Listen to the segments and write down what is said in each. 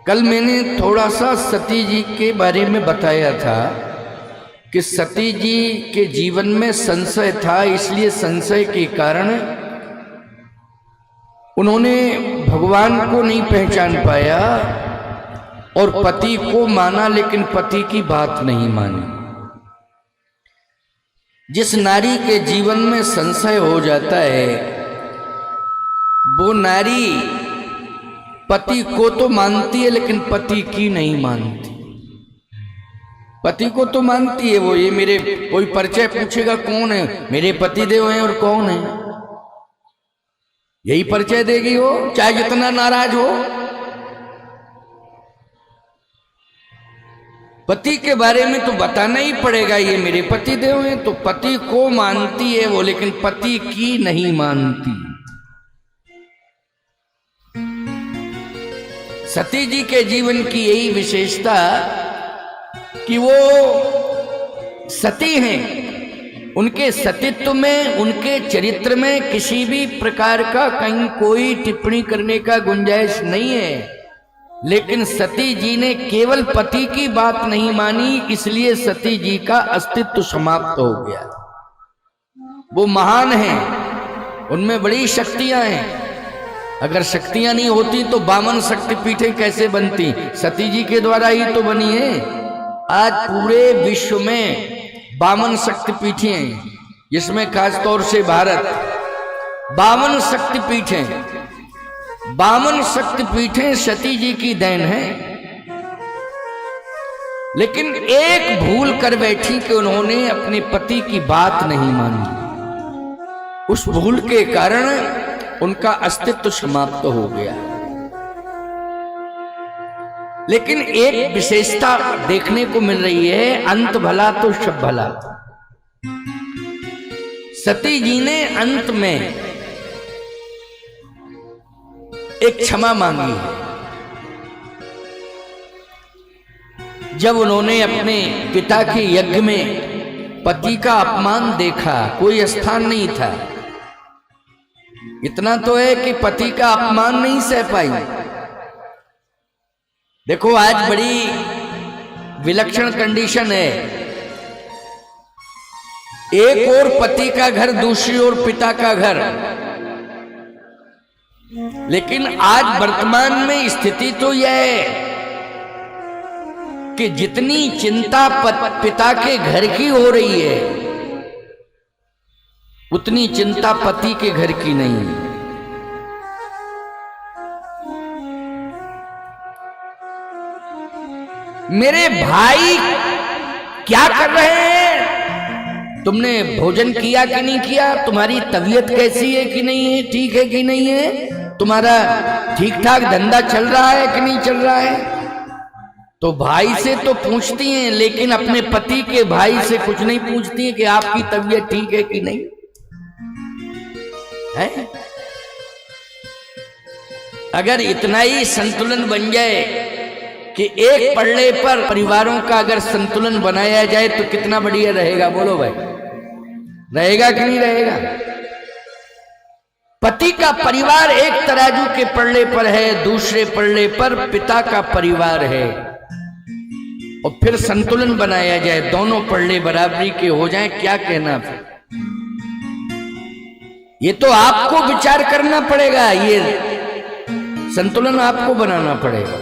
कल मैंने थोड़ा सा सती जी के बारे में बताया था कि सती जी के जीवन में संशय था, इसलिए संशय के कारण उन्होंने भगवान को नहीं पहचान पाया और पति को माना, लेकिन पति की बात नहीं मानी। जिस नारी के जीवन में संशय हो जाता है वो नारी पति को तो मानती है लेकिन पति की नहीं मानती। पति को तो मानती है वो, ये मेरे कोई परिचय पूछेगा कौन है, मेरे पति देव हैं और कौन है, यही परिचय देगी वो, चाहे जितना नाराज हो। पति के बारे में तो बताना ही पड़ेगा, ये मेरे पति देव हैं, तो पति को मानती है वो लेकिन पति की नहीं मानती। सती जी के जीवन की यही विशेषता कि वो सती हैं, उनके सतीत्व में, उनके चरित्र में किसी भी प्रकार का कहीं कोई टिप्पणी करने का गुंजाइश नहीं है। लेकिन सती जी ने केवल पति की बात नहीं मानी, इसलिए सती जी का अस्तित्व समाप्त हो गया। वो महान हैं, उनमें बड़ी शक्तियां हैं। अगर शक्तियां नहीं होती तो 52 शक्तिपीठें कैसे बनती? सती जी के द्वारा ही तो बनी है। आज पूरे विश्व में 52 शक्तिपीठें हैं, जिसमें खासतौर से भारत 52 शक्तिपीठें, 52 शक्तिपीठें सती जी की देन है। लेकिन एक भूल कर बैठी कि उन्होंने अपने पति की बात नहीं मानी। उस भूल के कारण उनका अस्तित्व समाप्त हो गया। लेकिन एक विशेषता देखने को मिल रही है, अंत भला तो सब भला। सती जी ने अंत में एक क्षमा मांगी है। जब उन्होंने अपने पिता के यज्ञ में पति का अपमान देखा, कोई स्थान नहीं था, इतना तो है कि पति का अपमान नहीं सह पाई। देखो आज बड़ी विलक्षण कंडीशन है, एक और पति का घर, दूसरी ओर पिता का घर। लेकिन आज वर्तमान में स्थिति तो यह है कि जितनी चिंता पिता के घर की हो रही है उतनी चिंता पति के घर की नहीं है। मेरे भाई क्या कर रहे हैं? तुमने भोजन किया कि नहीं किया? तुम्हारी तबीयत कैसी है कि नहीं है, ठीक है कि नहीं है? तुम्हारा ठीक ठाक धंधा चल रहा है कि नहीं चल रहा है? तो भाई से तो पूछती हैं, लेकिन अपने पति के भाई से कुछ नहीं पूछती हैं कि आपकी तबीयत ठीक है कि नहीं है? अगर इतना ही संतुलन बन जाए कि एक पल्ले पर परिवारों का अगर संतुलन बनाया जाए तो कितना बढ़िया रहेगा, बोलो भाई, रहेगा कि नहीं रहेगा? पति का परिवार एक तराजू के पल्ले पर है, दूसरे पल्ले पर पिता का परिवार है, और फिर संतुलन बनाया जाए, दोनों पल्ले बराबरी के हो जाएं, क्या कहना फिर? ये तो आपको विचार करना पड़ेगा, ये संतुलन आपको बनाना पड़ेगा।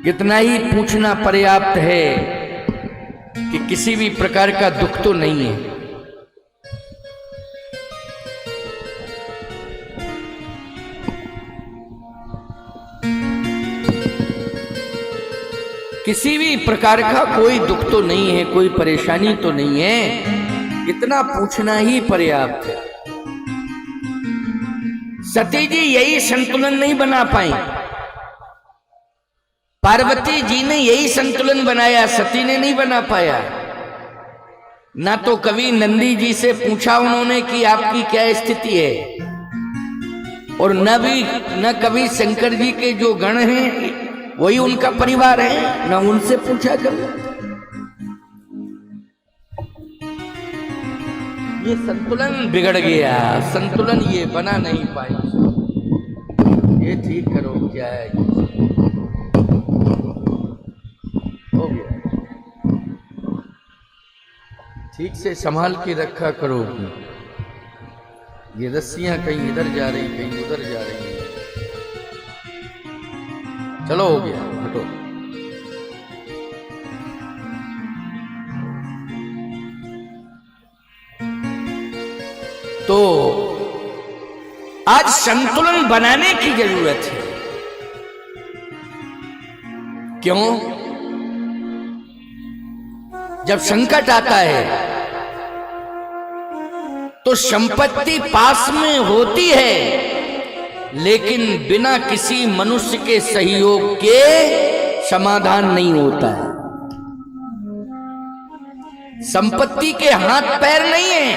इतना ही पूछना पर्याप्त है कि किसी भी प्रकार का दुख तो नहीं है। किसी भी प्रकार का कोई दुख तो नहीं है, कोई परेशानी तो नहीं है, इतना पूछना ही पर्याप्त है। सती जी यही संतुलन नहीं बना पाई, पार्वती जी ने यही संतुलन बनाया, सती ने नहीं बना पाया। ना तो कभी नंदी जी से पूछा उन्होंने कि आपकी क्या स्थिति है, और न कभी शंकर जी के जो गण हैं वही उनका परिवार है, ना उनसे पूछा कभी। ये संतुलन बिगड़ गया, संतुलन ये बना नहीं पाए। ये ठीक करो, क्या है हो गया, ठीक से संभाल के रखा करो। ये रस्सियां कहीं इधर जा रही कहीं उधर जा रही है। चलो हो गया, हटो। तो आज संतुलन बनाने की जरूरत है। क्यों? जब संकट आता है तो संपत्ति पास में होती है, लेकिन बिना किसी मनुष्य के सहयोग के समाधान नहीं होता है। संपत्ति के हाथ पैर नहीं है।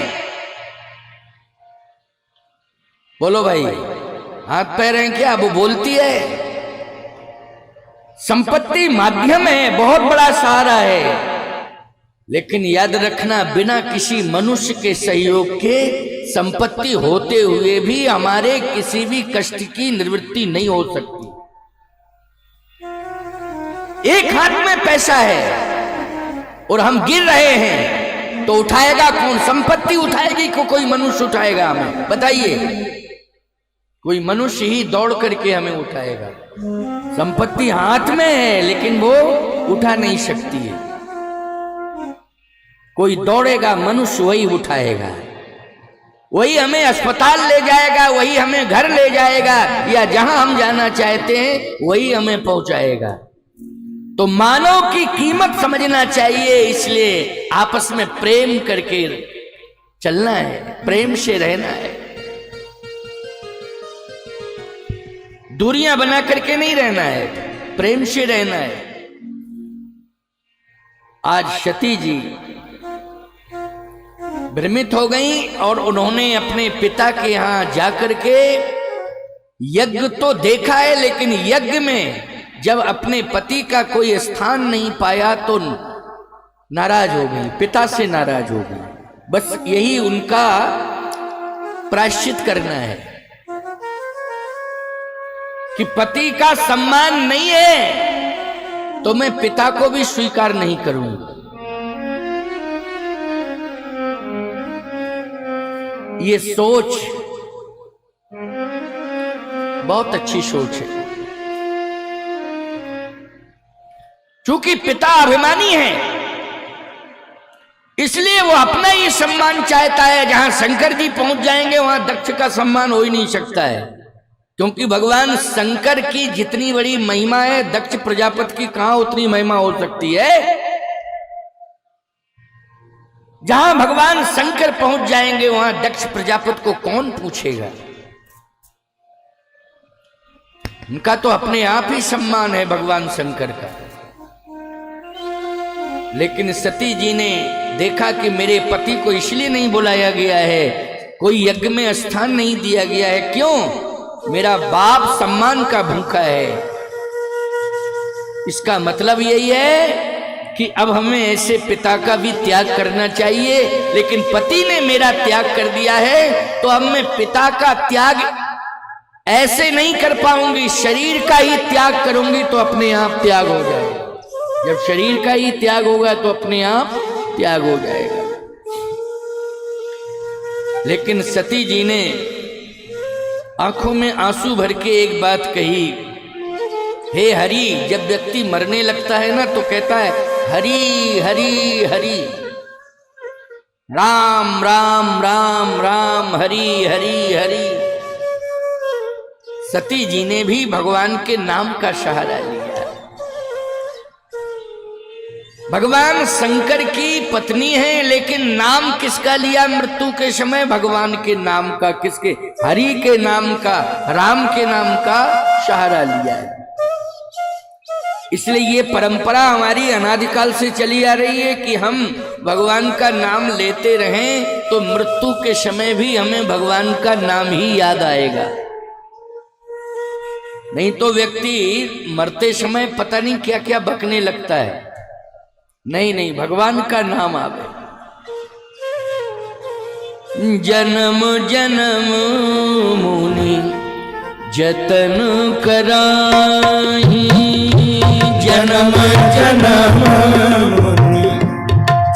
बोलो भाई, हाथ पैर हैं क्या? वो बोलती है। संपत्ति माध्यम है, बहुत बड़ा सहारा है, लेकिन याद रखना बिना किसी मनुष्य के सहयोग के संपत्ति होते हुए भी हमारे किसी भी कष्ट की निवृत्ति नहीं हो सकती। एक हाथ में पैसा है और हम गिर रहे हैं तो उठाएगा कौन? संपत्ति उठाएगी को कोई मनुष्य उठाएगा हमें? बताइए, कोई मनुष्य ही दौड़ करके हमें उठाएगा। संपत्ति हाथ में है लेकिन वो उठा नहीं सकती है। कोई दौड़ेगा मनुष्य, वही उठाएगा, वही हमें अस्पताल ले जाएगा, वही हमें घर ले जाएगा, या जहां हम जाना चाहते हैं वही हमें पहुंचाएगा। तो मानव की कीमत समझना चाहिए। इसलिए आपस में प्रेम करके चलना है, प्रेम से रहना है, दूरियां बना करके नहीं रहना है, प्रेम से रहना है। आज सती जी भ्रमित हो गई और उन्होंने अपने पिता के यहां जाकर के यज्ञ तो देखा है, लेकिन यज्ञ में जब अपने पति का कोई स्थान नहीं पाया तो नाराज हो गई, पिता से नाराज हो गई। बस यही उनका प्रायश्चित करना है कि पति का सम्मान नहीं है तो मैं पिता को भी स्वीकार नहीं करूंगा। ये सोच बहुत अच्छी सोच है। चूंकि पिता अभिमानी है इसलिए वो अपना ही सम्मान चाहता है। जहां शंकर जी पहुंच जाएंगे वहां दक्ष का सम्मान हो ही नहीं सकता है, क्योंकि भगवान शंकर की जितनी बड़ी महिमा है दक्ष प्रजापति की कहां उतनी महिमा हो सकती है। जहां भगवान शंकर पहुंच जाएंगे वहां दक्ष प्रजापति को कौन पूछेगा? उनका तो अपने आप ही सम्मान है भगवान शंकर का। लेकिन सती जी ने देखा कि मेरे पति को इसलिए नहीं बुलाया गया है, कोई यज्ञ में स्थान नहीं दिया गया है। क्यों? मेरा बाप सम्मान का भूखा है। इसका मतलब यही है कि अब हमें ऐसे पिता का भी त्याग करना चाहिए। लेकिन पति ने मेरा त्याग कर दिया है तो अब मैं पिता का त्याग ऐसे नहीं कर पाऊंगी, शरीर का ही त्याग करूंगी तो अपने आप त्याग हो जाएगा। जब शरीर का ही त्याग होगा तो अपने आप त्याग हो जाएगा। लेकिन सती जी ने आंखों में आंसू भर के एक बात कही, हे हरि। जब व्यक्ति मरने लगता है ना तो कहता है हरि हरि हरि, राम राम राम राम, हरि हरि हरि। सती जी ने भी भगवान के नाम का सहारा लिया। भगवान शंकर की पत्नी है लेकिन नाम किसका लिया मृत्यु के समय? भगवान के नाम का। किसके? हरि के नाम का, राम के नाम का सहारा लिया है। इसलिए ये परंपरा हमारी अनादिकाल से चली आ रही है कि हम भगवान का नाम लेते रहें तो मृत्यु के समय भी हमें भगवान का नाम ही याद आएगा। नहीं तो व्यक्ति मरते समय पता नहीं क्या क्या बकने लगता है। नहीं नहीं, भगवान का नाम आवे। जन्म जन्म मुनि जतन कराही जन्म जन्म मुनि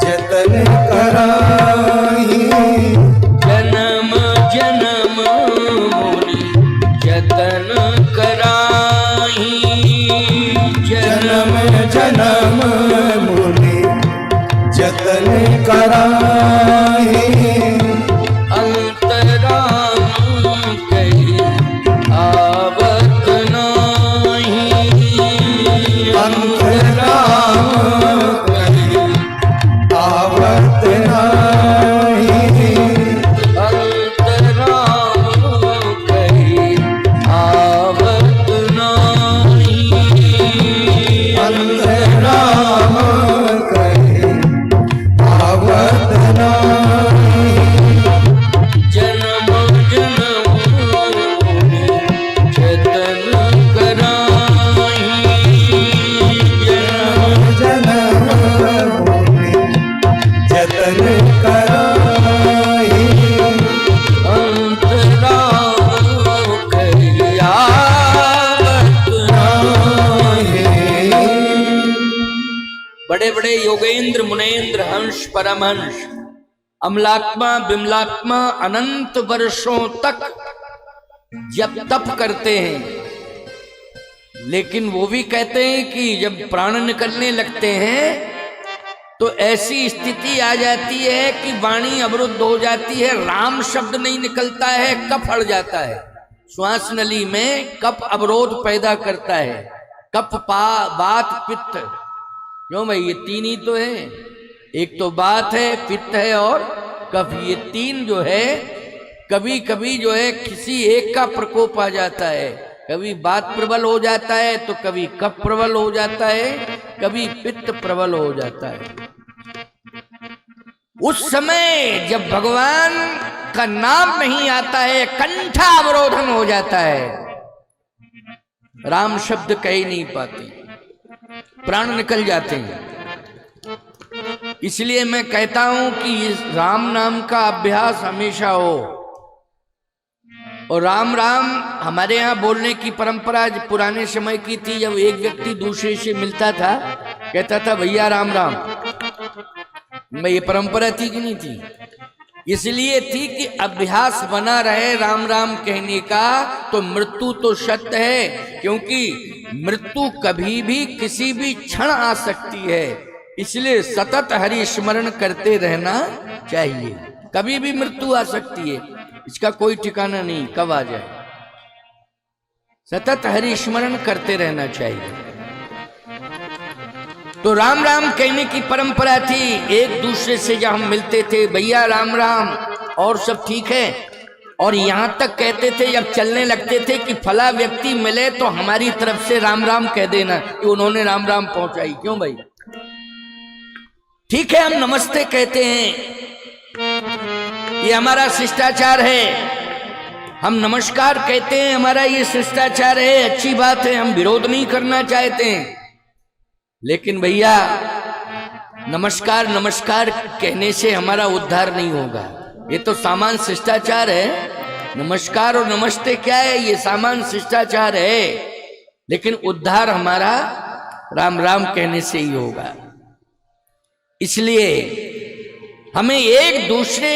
जतन कराही जन्म जन्म मुनि जतन कराही जन्म जन्म मुनि जतन कराही अंतराम कही आवत नाही अंतराम कही आवत नाही अंतराम कही आवत नाही अंतराम कही आवत नाही जन्म जन्म मुनि जतन कराही जन्म मुनि जतन कराही अंतराम कही आवत नाही बड़े बड़े योगेंद्र मुनेन्द्र हंस परमहंस अमलात्मा बिमलात्मा अनंत वर्षों तक जब तप करते हैं, लेकिन वो भी कहते हैं कि जब प्राण निकलने लगते हैं तो ऐसी स्थिति आ जाती है कि वाणी अवरुद्ध हो जाती है, राम शब्द नहीं निकलता है, कफ अड़ जाता है। श्वास नली में कफ अवरोध पैदा करता है। कफ वात पित्त, क्यों भाई ये तीन ही तो है, एक तो बात है, पित्त है और कफ। ये तीन जो है कभी कभी जो है किसी एक का प्रकोप आ जाता है, कभी बात प्रबल हो जाता है तो कभी कफ प्रबल हो जाता है, कभी पित्त प्रबल हो जाता है। उस समय जब भगवान का नाम नहीं आता है, कंठा अवरोधन हो जाता है, राम शब्द कह ही नहीं पाते, प्राण निकल जाते हैं। इसलिए मैं कहता हूं कि इस राम नाम का अभ्यास हमेशा हो। और राम राम हमारे यहाँ बोलने की परंपरा पुराने समय की थी। जब एक व्यक्ति दूसरे से मिलता था कहता था भैया राम राम। मैं ये परंपरा थी कि नहीं थी? इसलिए थी कि अभ्यास बना रहे राम राम कहने का। तो मृत्यु तो सत्य है, क्योंकि मृत्यु कभी भी किसी भी क्षण आ सकती है, इसलिए सतत हरि स्मरण करते रहना चाहिए। कभी भी मृत्यु आ सकती है, इसका कोई ठिकाना नहीं कब आ जाए। सतत हरि स्मरण करते रहना चाहिए। तो राम राम कहने की परंपरा थी। एक दूसरे से जब हम मिलते थे भैया राम राम और सब ठीक है, और यहां तक कहते थे जब चलने लगते थे कि फला व्यक्ति मिले तो हमारी तरफ से राम राम कह देना कि उन्होंने राम राम पहुंचाई। क्यों भाई? ठीक है, हम नमस्ते कहते हैं, ये हमारा शिष्टाचार है। हम नमस्कार कहते हैं, हमारा ये शिष्टाचार है, अच्छी बात है, हम विरोध नहीं करना चाहते हैं। लेकिन भैया नमस्कार नमस्कार कहने से हमारा उद्धार नहीं होगा। ये तो सामान्य शिष्टाचार है। नमस्कार और नमस्ते क्या है? ये सामान्य शिष्टाचार है। लेकिन उद्धार हमारा राम राम कहने से ही होगा। इसलिए हमें एक दूसरे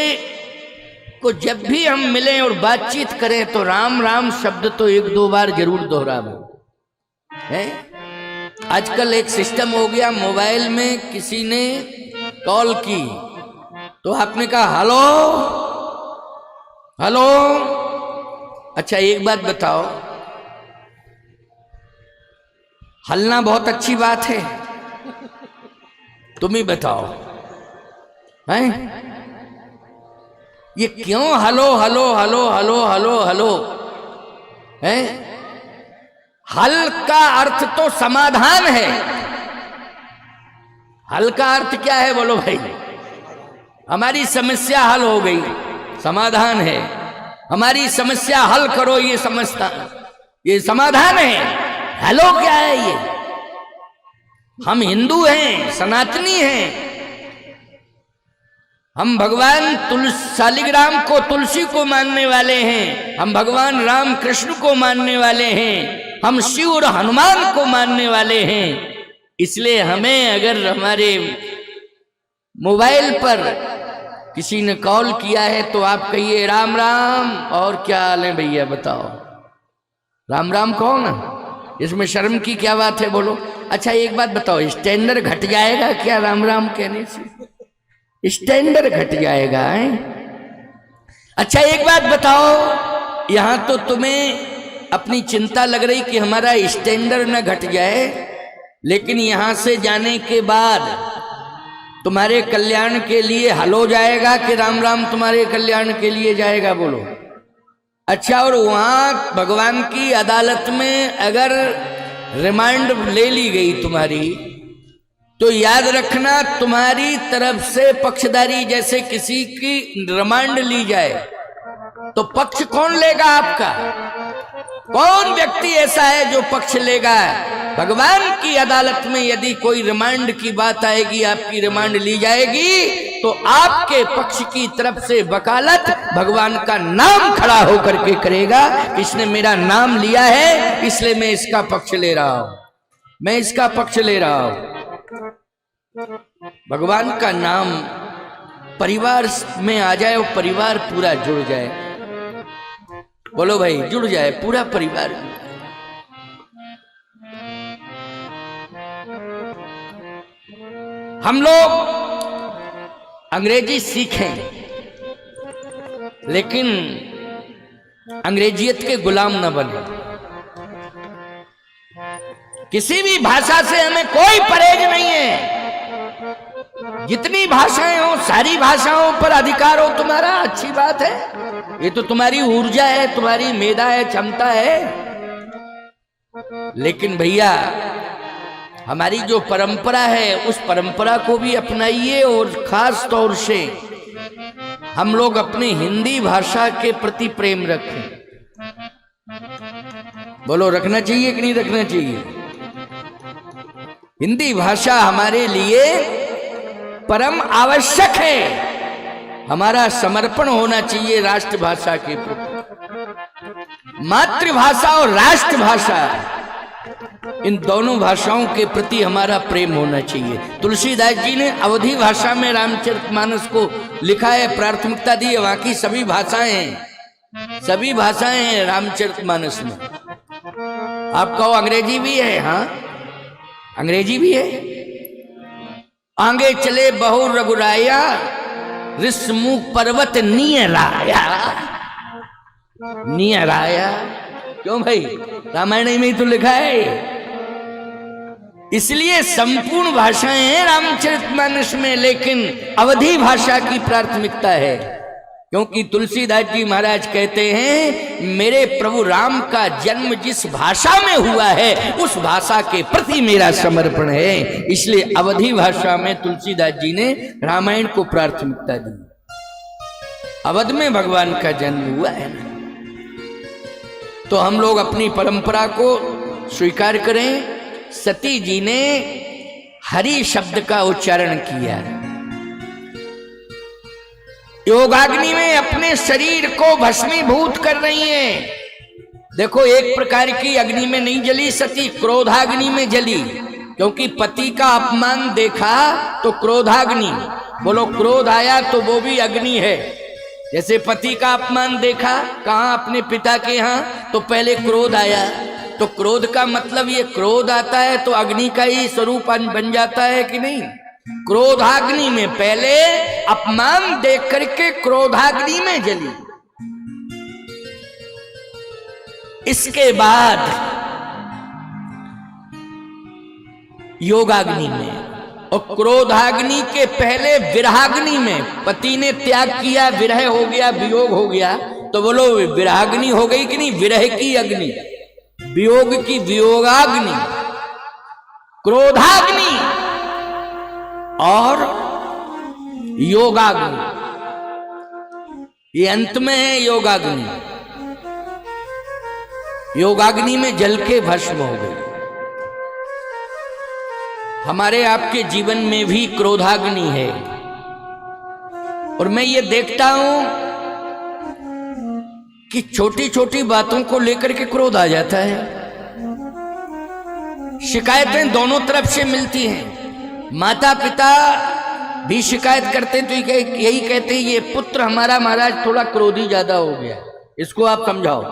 को जब भी हम मिलें और बातचीत करें तो राम राम शब्द तो एक दो बार जरूर दोहराओ। है आजकल एक सिस्टम हो गया, मोबाइल में किसी ने कॉल की तो आपने कहा हेलो हेलो। अच्छा एक बात बताओ, हलना बहुत अच्छी बात है, तुम ही बताओ हैं? ये क्यों hello hello hello hello hello hello हैं? हल का अर्थ तो समाधान है। हल का अर्थ क्या है बोलो भाई? हमारी समस्या हल हो गई, समाधान है। हमारी समस्या हल करो, ये समझता ये समाधान है। हेलो क्या है ये? हम हिंदू हैं, सनातनी हैं, हम भगवान शालिग्राम को, तुलसी को मानने वाले हैं, हम भगवान राम कृष्ण को मानने वाले हैं, हम शिव और हनुमान को मानने वाले हैं। इसलिए हमें अगर हमारे मोबाइल पर किसी ने कॉल किया है तो आप कहिए राम राम, और क्या हाल है भैया बताओ। राम राम कौन है, इसमें शर्म की क्या बात है, बोलो। अच्छा एक बात बताओ, स्टैंडर्ड घट जाएगा क्या राम राम कहने से? स्टैंडर्ड घट जाएगा है? अच्छा एक बात बताओ, यहां तो तुम्हें अपनी चिंता लग रही कि हमारा स्टैंडर्ड न घट जाए, लेकिन यहां से जाने के बाद तुम्हारे कल्याण के लिए हल हो जाएगा कि राम राम तुम्हारे कल्याण के लिए जाएगा, बोलो। अच्छा, और वहां भगवान की अदालत में अगर रिमांड ले ली गई तुम्हारी, तो याद रखना तुम्हारी तरफ से पक्षधारी जैसे किसी की रिमांड ली जाए तो पक्ष कौन लेगा आपका? कौन व्यक्ति ऐसा है जो पक्ष लेगा? भगवान की अदालत में यदि कोई रिमांड की बात आएगी, आपकी रिमांड ली जाएगी, तो आपके पक्ष की तरफ से वकालत भगवान का नाम खड़ा होकर के करेगा। इसने मेरा नाम लिया है इसलिए मैं इसका पक्ष ले रहा हूं, मैं इसका पक्ष ले रहा हूं। भगवान का नाम परिवार में आ जाए और परिवार पूरा जुड़ जाए, बोलो भाई, जुड़ जाए पूरा परिवार। हम लोग अंग्रेजी सीखें, लेकिन अंग्रेजियत के गुलाम न बने। किसी भी भाषा से हमें कोई परहेज नहीं है। जितनी भाषाएं हो, सारी भाषाओं पर अधिकार हो तुम्हारा, अच्छी बात है, ये तो तुम्हारी ऊर्जा है, तुम्हारी मेधा है, क्षमता है। लेकिन भैया हमारी जो परंपरा है उस परंपरा को भी अपनाइए, और खास तौर से हम लोग अपनी हिंदी भाषा के प्रति प्रेम रखें। बोलो, रखना चाहिए कि नहीं रखना चाहिए? हिंदी भाषा हमारे लिए परम आवश्यक है। हमारा समर्पण होना चाहिए राष्ट्रभाषा के प्रति। मातृभाषा और राष्ट्रभाषा, इन दोनों भाषाओं के प्रति हमारा प्रेम होना चाहिए। तुलसीदास जी ने अवधी भाषा में रामचरितमानस को लिखा है, प्राथमिकता दी है। वहां की सभी भाषाएं हैं, सभी भाषाएं हैं रामचरितमानस में। आप कहो अंग्रेजी भी है? हाँ, अंग्रेजी भी है। आगे चले बहु रघुराया, ऋषमुख पर्वत नियराया। नियराया क्यों भाई? रामायण में ही तो लिखा है। इसलिए संपूर्ण भाषाएं हैं रामचरितमानस में, लेकिन अवधी भाषा की प्राथमिकता है, क्योंकि तुलसीदास जी महाराज कहते हैं मेरे प्रभु राम का जन्म जिस भाषा में हुआ है उस भाषा के प्रति मेरा समर्पण है। इसलिए अवधी भाषा में तुलसीदास जी ने रामायण को प्राथमिकता दी। अवध में भगवान का जन्म हुआ है ना, तो हम लोग अपनी परंपरा को स्वीकार करें। सती जी ने हरि शब्द का उच्चारण किया, योगाग्नि में अपने शरीर को भस्मीभूत कर रही है। देखो, एक प्रकार की अग्नि में नहीं जली सती, क्रोधाग्नि में जली, क्योंकि पति का अपमान देखा तो क्रोधाग्नि, बोलो क्रोध आया तो वो भी अग्नि है। जैसे पति का अपमान देखा कहां? अपने पिता के यहां, तो पहले क्रोध आया। तो क्रोध का मतलब ये क्रोध आता है तो अग्नि का ही स्वरूप बन जाता है कि नहीं? क्रोधाग्नि में पहले अपमान देख करके क्रोधाग्नि में जली, इसके बाद योगाग्नि में, और क्रोधाग्नि के पहले विरहाग्नि में। पति ने त्याग किया, विरह हो गया, वियोग हो गया, तो बोलो विरहाग्नि हो गई कि नहीं? विरह की अग्नि, वियोग की वियोगाग्नि, क्रोधाग्नि और योगाग्नि, ये अंत में है योगाग्नि। योगाग्नि में जल के भस्म हो गए। हमारे आपके जीवन में भी क्रोधाग्नि है, और मैं ये देखता हूं कि छोटी छोटी बातों को लेकर के क्रोध आ जाता है। शिकायतें दोनों तरफ से मिलती हैं। माता पिता भी शिकायत करते हैं तो यही कहते हैं ये पुत्र हमारा महाराज थोड़ा क्रोधी ज्यादा हो गया, इसको आप समझाओ।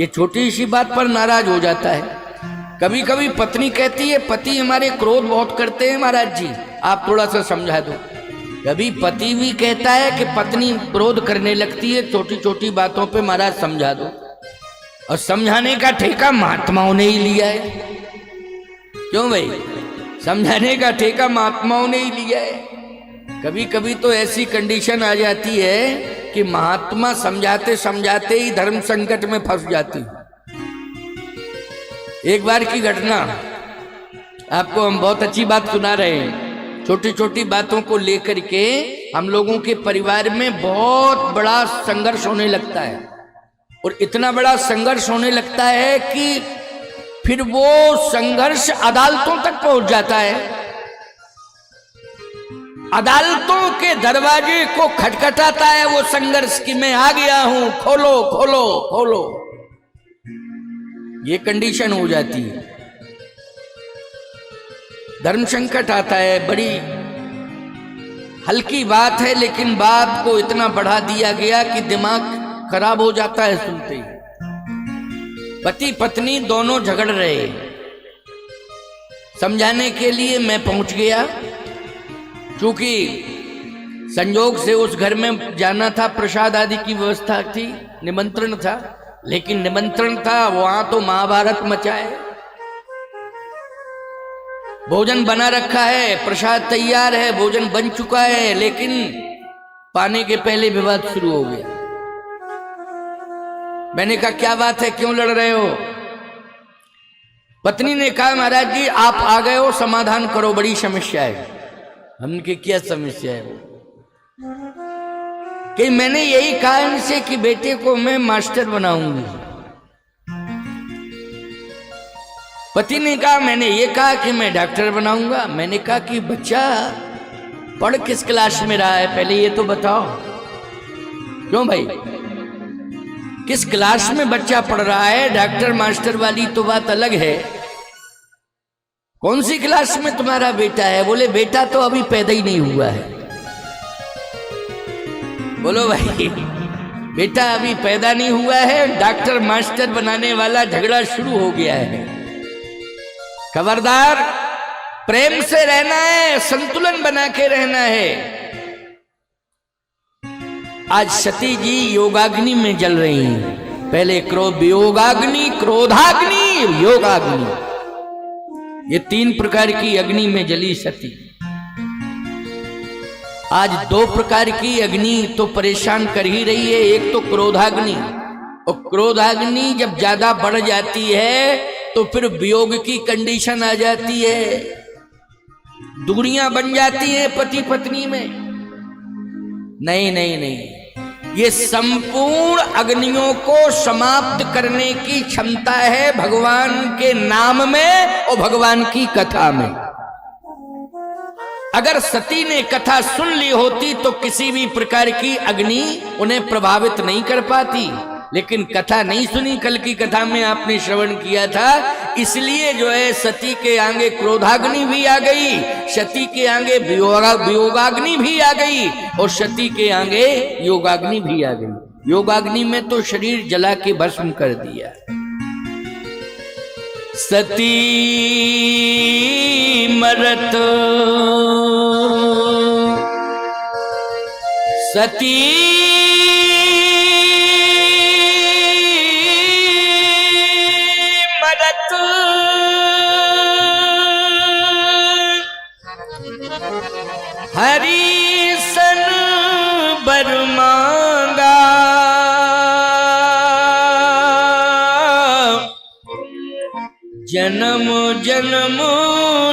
ये छोटी सी बात पर नाराज हो जाता है। कभी कभी पत्नी कहती है पति हमारे क्रोध बहुत करते हैं महाराज जी, आप थोड़ा सा समझा दो। कभी पति भी कहता है कि पत्नी क्रोध करने लगती है छोटी छोटी बातों पे, महाराज समझा दो। और समझाने का ठेका महात्माओं ने ही लिया है। क्यों भाई? समझाने का ठेका महात्माओं ने ही लिया है। कभी कभी तो ऐसी कंडीशन आ जाती है कि महात्मा समझाते समझाते ही धर्म संकट में फंस जाती। एक बार की घटना आपको हम बहुत अच्छी बात सुना रहे हैं। छोटी छोटी बातों को लेकर के हम लोगों के परिवार में बहुत बड़ा संघर्ष होने लगता है, और इतना बड़ा संघर्ष होने लगता है कि फिर वो संघर्ष अदालतों तक पहुंच जाता है। अदालतों के दरवाजे को खटखटाता है वो संघर्ष कि मैं आ गया हूं, खोलो खोलो खोलो। ये कंडीशन हो जाती है। धर्म संकट आता है। बड़ी हल्की बात है लेकिन बात को इतना बढ़ा दिया गया कि दिमाग खराब हो जाता है सुनते ही। पति पत्नी दोनों झगड़ रहे, समझाने के लिए मैं पहुंच गया। क्योंकि संयोग से उस घर में जाना था, प्रसाद आदि की व्यवस्था थी, निमंत्रण था। लेकिन निमंत्रण था, वहां तो महाभारत मचा है। भोजन बना रखा है, प्रसाद तैयार है, भोजन बन चुका है, लेकिन पाने के पहले विवाद शुरू हो गया। मैंने कहा क्या बात है, क्यों लड़ रहे हो? पत्नी ने कहा महाराज जी आप आ गए हो, समाधान करो, बड़ी समस्या है। हमने कहा क्या समस्या है? कि मैंने यही कहा इनसे कि बेटे को मैं मास्टर बनाऊंगी। पति ने कहा मैंने ये कहा कि मैं डॉक्टर बनाऊंगा। मैंने कहा कि बच्चा पढ़ किस क्लास में रहा है पहले ये तो बताओ। क्यों भाई? किस क्लास में बच्चा पढ़ रहा है? डॉक्टर मास्टर वाली तो बात अलग है। कौन सी क्लास में तुम्हारा बेटा है? बोले बेटा तो अभी पैदा ही नहीं हुआ है। बोलो भाई, बेटा अभी पैदा नहीं हुआ है, डॉक्टर मास्टर बनाने वाला झगड़ा शुरू हो गया है। खबरदार, प्रेम से रहना है, संतुलन बना के रहना है। आज सती जी योगाग्नि में जल रही हैं। पहले योगाग्नि, क्रोधाग्नि, योगाग्नि, ये 3 प्रकार की अग्नि में जली सती। आज 2 प्रकार की अग्नि तो परेशान कर ही रही है। एक तो क्रोधाग्नि, और क्रोधाग्नि जब ज्यादा बढ़ जाती है तो फिर वियोग की कंडीशन आ जाती है, दूरियां बन जाती है पति पत्नी में। नहीं नहीं नहीं, ये संपूर्ण अग्नियों को समाप्त करने की क्षमता है भगवान के नाम में और भगवान की कथा में। अगर सती ने कथा सुन ली होती तो किसी भी प्रकार की अग्नि उन्हें प्रभावित नहीं कर पाती, लेकिन कथा नहीं सुनी। कल की कथा में आपने श्रवण किया था, इसलिए जो है सती के आगे क्रोधाग्नि भी आ गई, सती के आगे वियोगाग्नि भी आ गई, और सती के आगे योगाग्नि भी आ गई। योगाग्नि में तो शरीर जला के भस्म कर दिया। सती मरत सती मरत हरि सन बर मांगा, जन्म जन्म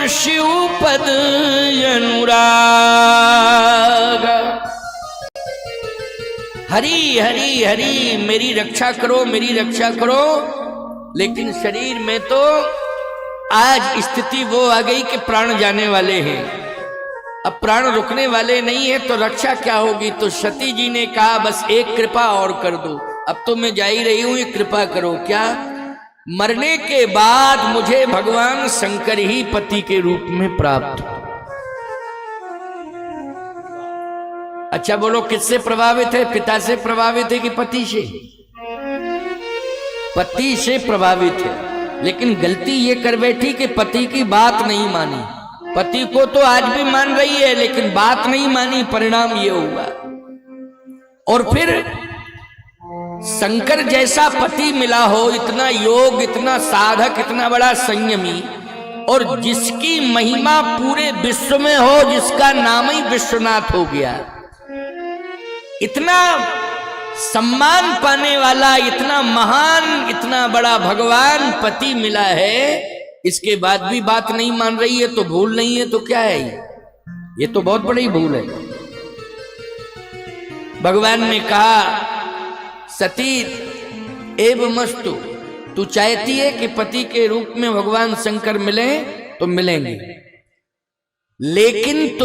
शिव पद अनुराग। हरि हरि हरि, मेरी रक्षा करो, मेरी रक्षा करो। लेकिन शरीर में तो आज स्थिति वो आ गई कि प्राण जाने वाले हैं। अब प्राण रुकने वाले नहीं है तो रक्षा क्या होगी? तो सती जी ने कहा बस एक कृपा और कर दो, अब तो मैं जा ही रही हूं, ये कृपा करो। क्या? मरने के बाद मुझे भगवान शंकर ही पति के रूप में प्राप्त हो। अच्छा बोलो, किससे प्रभावित है? पिता से प्रभावित है कि पति से? पति से प्रभावित है, लेकिन गलती ये कर बैठी कि पति की बात नहीं मानी। पति को तो आज भी मान रही है, लेकिन बात नहीं मानी, परिणाम ये हुआ। और फिर शंकर जैसा पति मिला हो, इतना योग, इतना साधक, इतना बड़ा संयमी, और जिसकी महिमा पूरे विश्व में हो, जिसका नाम ही विश्वनाथ हो गया, इतना सम्मान पाने वाला, इतना महान, इतना बड़ा भगवान पति मिला है, इसके बाद भी बात नहीं मान रही है, तो भूल नहीं है तो क्या है? ये तो बहुत बड़ी भूल है। भगवान ने कहा सती एवमस्तु, तू चाहती है कि पति के रूप में भगवान शंकर मिले तो मिलेंगे, लेकिन